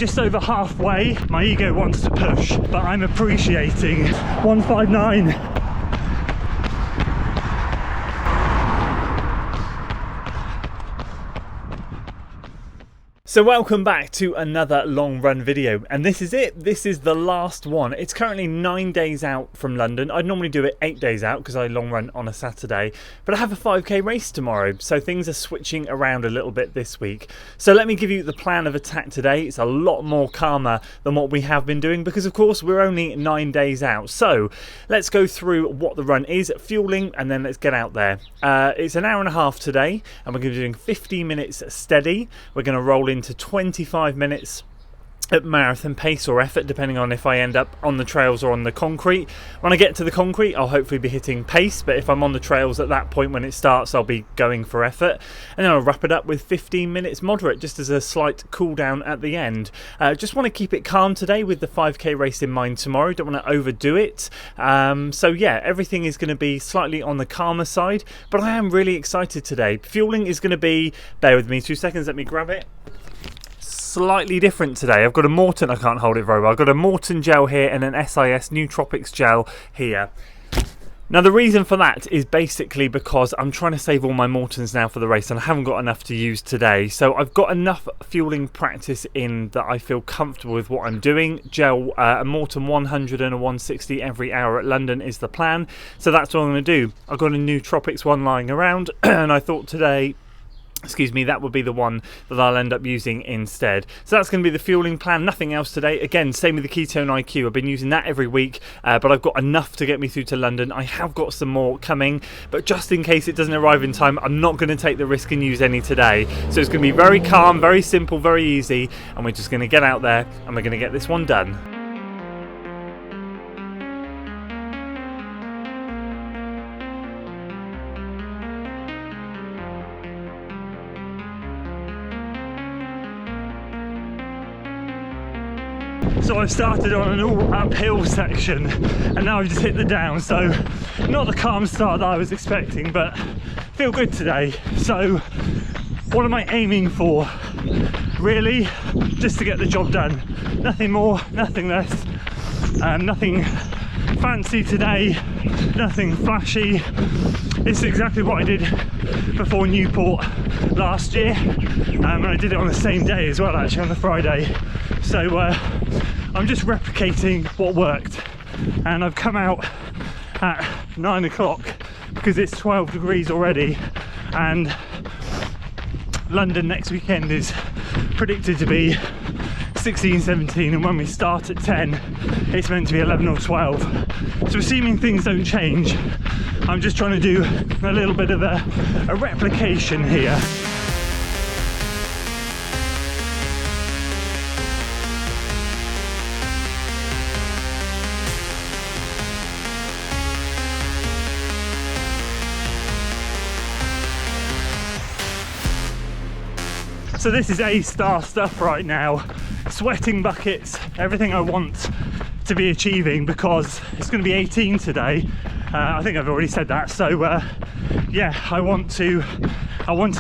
Just over halfway. My ego wants to push, but I'm appreciating 159. So welcome back to another long run video, and this is it. This is the last one. It's currently 9 days out from London. I'd normally do it 8 days out because I long run on a Saturday, but I have a 5k race tomorrow, so things are switching around a little bit this week. So let me give you the plan of attack today. It's a lot more calmer than what we have been doing because of course we're only 9 days out. So let's go through what the run is, fueling, and then let's get out there. It's an hour and a half today, and we're going to be doing 50 minutes steady. We're going to roll into 25 minutes at marathon pace or effort, depending on if I end up on the trails or on the concrete. When I get to the concrete, I'll hopefully be hitting pace, but if I'm on the trails at that point when it starts, I'll be going for effort. And then I'll wrap it up with 15 minutes moderate, just as a slight cool down at the end. Just want to keep it calm today with the 5k race in mind tomorrow. Don't want to overdo it. So yeah, everything is going to be slightly on the calmer side, but I am really excited today. Fueling is going to be, bear with me 2 seconds, let me grab it. Slightly different today. I've got a Morton, I can't hold it very well. I've got a Morton gel here and an SIS Nootropics gel here. Now the reason for that is basically because I'm trying to save all my Mortons now for the race and I haven't got enough to use today. So I've got enough fueling practice in that I feel comfortable with what I'm doing. Gel, a Morton 100 and a 160 every hour at London is the plan. So that's what I'm going to do. I've got a Nootropics one lying around and I thought today, that would be the one that I'll end up using instead. So that's going to be the fueling plan, nothing else today. Again, same with the Ketone IQ. I've been using that every week, but I've got enough to get me through to London. I have got some more coming, but just in case it doesn't arrive in time, I'm not going to take the risk and use any today. So it's going to be very calm, very simple, very easy, and we're just going to get out there and we're going to get this one done. So I've started on an all uphill section and now I've just hit the down, so not the calm start that I was expecting, but feel good today. So what am I aiming for? Really, just to get the job done. Nothing more, nothing less, nothing fancy today, nothing flashy. It's exactly what I did before Newport last year, and I did it on the same day as well, actually on the Friday. So I'm just replicating what worked, and I've come out at 9 o'clock because it's 12 degrees already, and London next weekend is predicted to be 16, 17, and when we start at 10 it's meant to be 11 or 12. So assuming things don't change, I'm just trying to do a little bit of a replication here. So this is A-star stuff right now, sweating buckets, everything I want to be achieving because it's going to be 18 today. I think I've already said that. So yeah, I wanted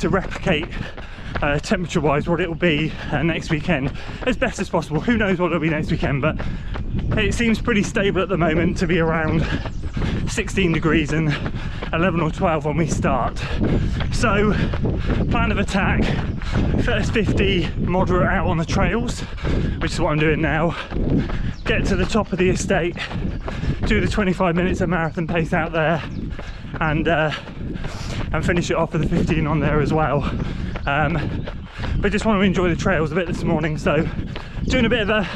to replicate temperature wise what it will be next weekend as best as possible. Who knows what it'll be next weekend, but it seems pretty stable at the moment to be around 16 degrees and 11 or 12 when we start. So plan of attack, first 50 moderate out on the trails, which is what I'm doing now. Get to the top of the estate, do the 25 minutes of marathon pace out there, and finish it off with the 15 on there as well. But just want to enjoy the trails a bit this morning, so doing a bit of a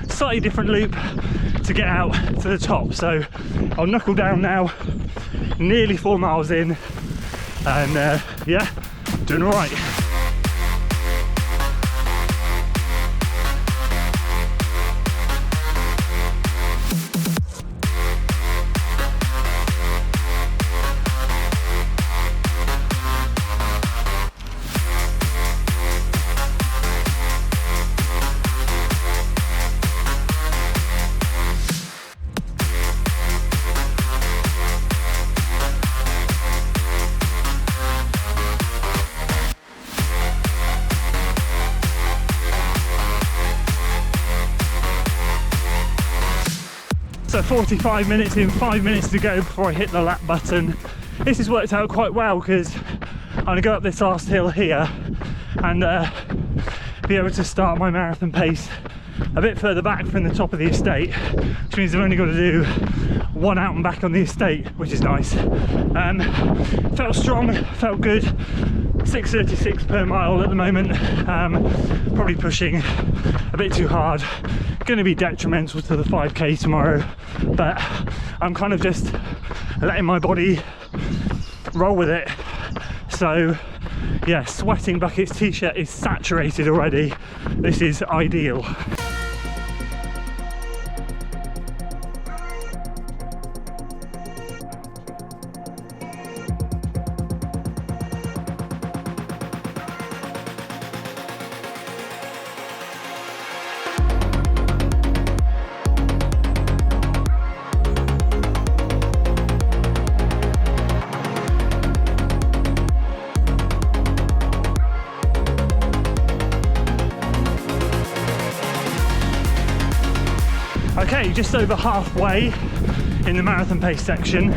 slightly different loop to get out to the top. So I'll knuckle down now, nearly 4 miles in, and yeah, doing all right. So 45 minutes in, 5 minutes to go before I hit the lap button. This has worked out quite well because I'm going to go up this last hill here and be able to start my marathon pace a bit further back from the top of the estate, which means I've only got to do one out and back on the estate, which is nice. Felt strong, felt good. 6:36 per mile at the moment. Probably pushing a bit too hard. Going to be detrimental to the 5k tomorrow, but I'm kind of just letting my body roll with it. So yeah, sweating buckets t-shirt is saturated already. This is ideal. Okay, just over halfway in the marathon pace section,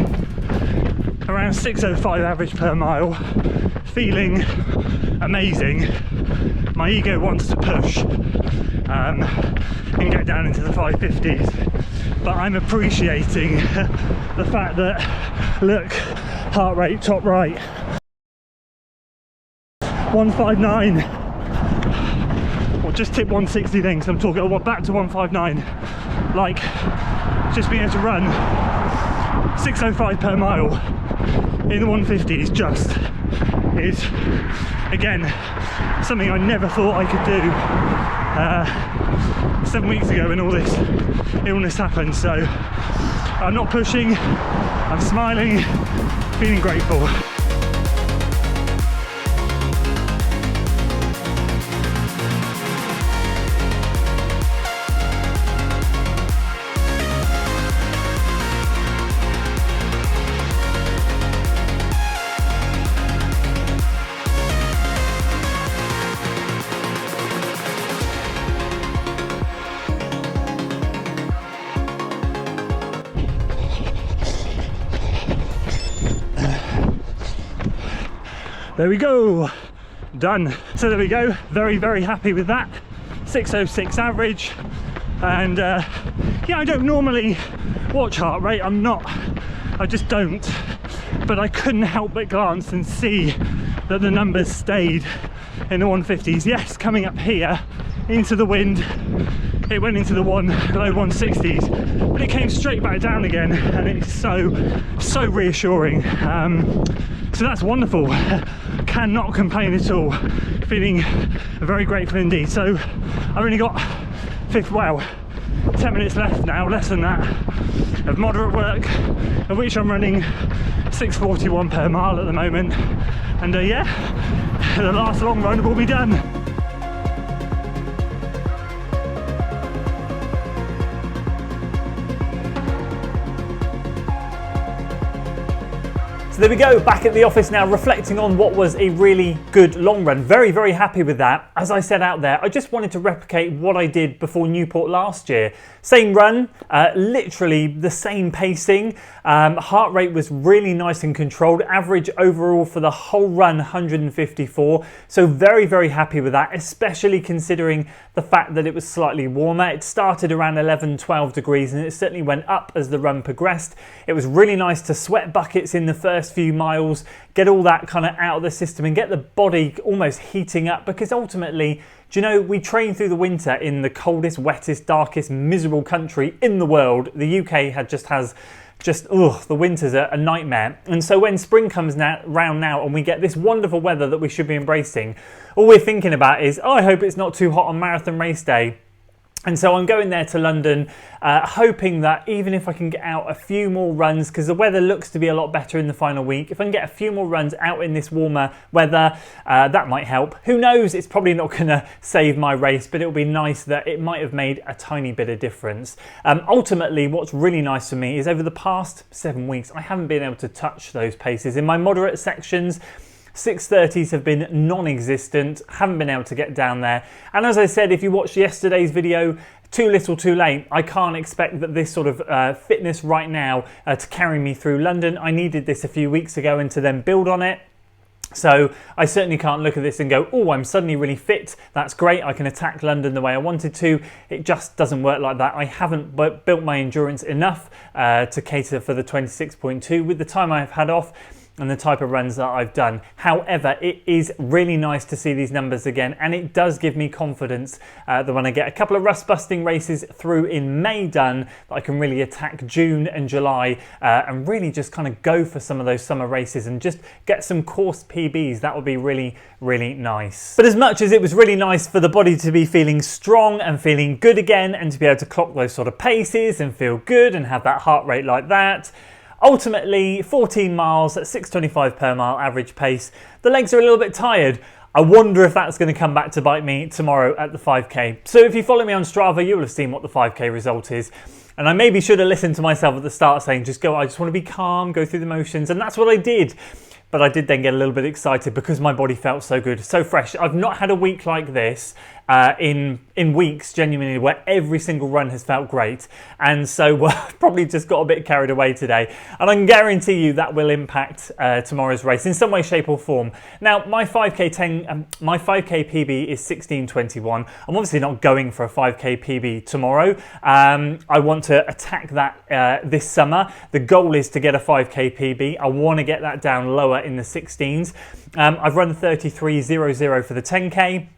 around 6:05 average per mile, feeling amazing. My ego wants to push and get down into the 550s, but I'm appreciating the fact that, look, heart rate top right, 159. Just tip 160 then, because I'm talking back to 159. Like, just being able to run 6:05 per mile in the 150s is again something I never thought I could do 7 weeks ago when all this illness happened. So I'm not pushing, I'm smiling, feeling grateful. There we go, done. So there we go, very, very happy with that. 6:06 average. And yeah, I don't normally watch heart rate, I just don't. But I couldn't help but glance and see that the numbers stayed in the 150s. Yes, coming up here into the wind, it went into the low 160s, but it came straight back down again, and it's so reassuring. So that's wonderful. Cannot complain at all. Feeling very grateful indeed. So I've only got 10 minutes left now, less than that, of moderate work, of which I'm running 6:41 per mile at the moment. And yeah, the last long run will be done. So there we go, back at the office now, reflecting on what was a really good long run. Very, very happy with that. As I said out there, I just wanted to replicate what I did before Newport last year. Same run, literally the same pacing. Heart rate was really nice and controlled. Average overall for the whole run, 154. So very, very happy with that, especially considering the fact that it was slightly warmer. It started around 11, 12 degrees and it certainly went up as the run progressed. It was really nice to sweat buckets in the first few miles, get all that kind of out of the system and get the body almost heating up, because ultimately, do you know, we train through the winter in the coldest, wettest, darkest, miserable country in the world. The UK has the winters are a nightmare. And so when spring comes round now and we get this wonderful weather that we should be embracing, all we're thinking about is, oh, I hope it's not too hot on marathon race day. And so I'm going there to London, hoping that even if I can get out a few more runs, because the weather looks to be a lot better in the final week, if I can get a few more runs out in this warmer weather, that might help. Who knows, it's probably not going to save my race, but it'll be nice that it might have made a tiny bit of difference. Ultimately, what's really nice for me is over the past 7 weeks, I haven't been able to touch those paces. In my moderate sections, 6:30s have been non-existent, haven't been able to get down there. And as I said, if you watched yesterday's video, too little too late. I can't expect that this sort of fitness right now to carry me through London. I needed this a few weeks ago and to then build on it. So I certainly can't look at this and go, oh, I'm suddenly really fit. That's great. I can attack London the way I wanted to. It just doesn't work like that. I haven't built my endurance enough to cater for the 26.2 with the time I've had off and the type of runs that I've done. However, it is really nice to see these numbers again, and it does give me confidence that when I get a couple of rust-busting races through in May done, that I can really attack June and July and really just kind of go for some of those summer races and just get some course PBs. That would be really, really nice. But as much as it was really nice for the body to be feeling strong and feeling good again and to be able to clock those sort of paces and feel good and have that heart rate like that, ultimately, 14 miles at 6:25 per mile average pace. The legs are a little bit tired. I wonder if that's going to come back to bite me tomorrow at the 5K. So if you follow me on Strava, you will have seen what the 5K result is. And I maybe should have listened to myself at the start saying, just go, I just want to be calm, go through the motions. And that's what I did. But I did then get a little bit excited because my body felt so good, so fresh. I've not had a week like this in weeks, genuinely, where every single run has felt great. And so I've probably just got a bit carried away today. And I can guarantee you that will impact tomorrow's race in some way, shape or form. Now, my 5K PB is 16:21. I'm obviously not going for a 5K PB tomorrow. I want to attack that this summer. The goal is to get a 5K PB. I want to get that down lower in the 16s. I've run 33:00 for the 10K.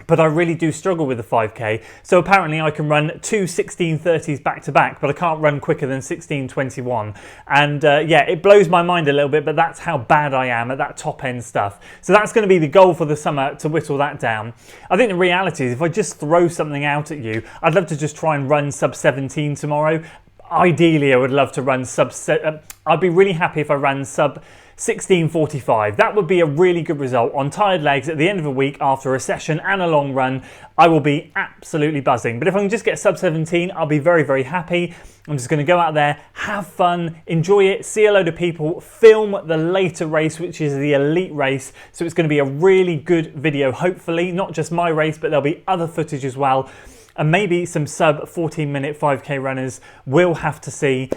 But I really do struggle with the 5K. So apparently I can run two 16:30s back to back, but I can't run quicker than 16:21. And yeah, it blows my mind a little bit, but that's how bad I am at that top end stuff. So that's going to be the goal for the summer, to whittle that down. I think the reality is if I just throw something out at you, I'd love to just try and run sub 17 tomorrow. Ideally, I would love to run I'd be really happy if I ran sub 16:45. That would be a really good result on tired legs at the end of a week after a session and a long run. I will be absolutely buzzing. But if I can just get sub 17, I'll be very, very happy. I'm just going to go out there, have fun, enjoy it, see a load of people, film the later race, which is the elite race. So it's going to be a really good video, hopefully, not just my race, but there'll be other footage as well. And maybe some sub 14-minute 5K runners. We'll have to see.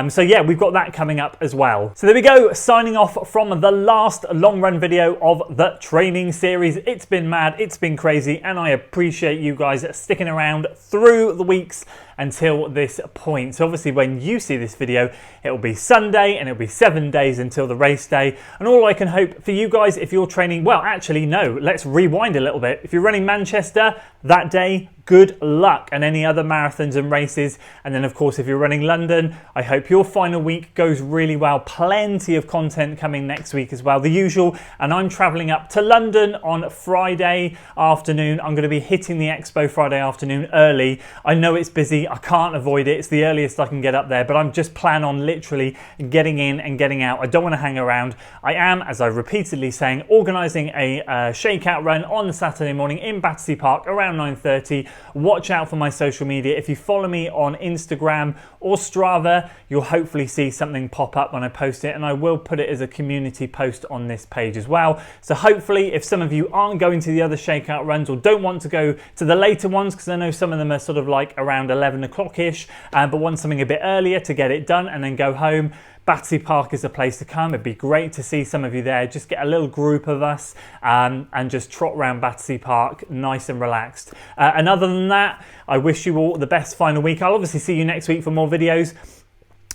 So yeah, we've got that coming up as well. So there we go, signing off from the last long run video of the training series. It's been mad, it's been crazy, and I appreciate you guys sticking around through the weeks until this point. So obviously when you see this video, it will be Sunday and it'll be 7 days until the race day. And all I can hope for you guys, if you're training, well, actually, no, let's rewind a little bit. If you're running Manchester that day, good luck, and any other marathons and races. And then of course, if you're running London, I hope your final week goes really well. Plenty of content coming next week as well, the usual. And I'm traveling up to London on Friday afternoon. I'm going to be hitting the expo Friday afternoon early. I know it's busy, I can't avoid it. It's the earliest I can get up there, but I'm just plan on literally getting in and getting out. I don't want to hang around. I am, as I've repeatedly saying, organising a shakeout run on Saturday morning in Battersea Park around 9:30. Watch out for my social media. If you follow me on Instagram or Strava, you'll hopefully see something pop up when I post it, and I will put it as a community post on this page as well. So hopefully, if some of you aren't going to the other shakeout runs or don't want to go to the later ones, because I know some of them are sort of like around 11 o'clock-ish, but want something a bit earlier to get it done and then go home, Battersea Park is a place to come. It'd be great to see some of you there. Just get a little group of us and just trot around Battersea Park nice and relaxed. And other than that, I wish you all the best final week. I'll obviously see you next week for more videos.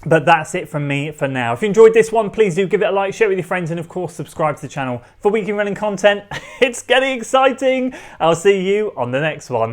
But that's it from me for now. If you enjoyed this one, please do give it a like, share it with your friends, and of course, subscribe to the channel for weekly running content. It's getting exciting. I'll see you on the next one.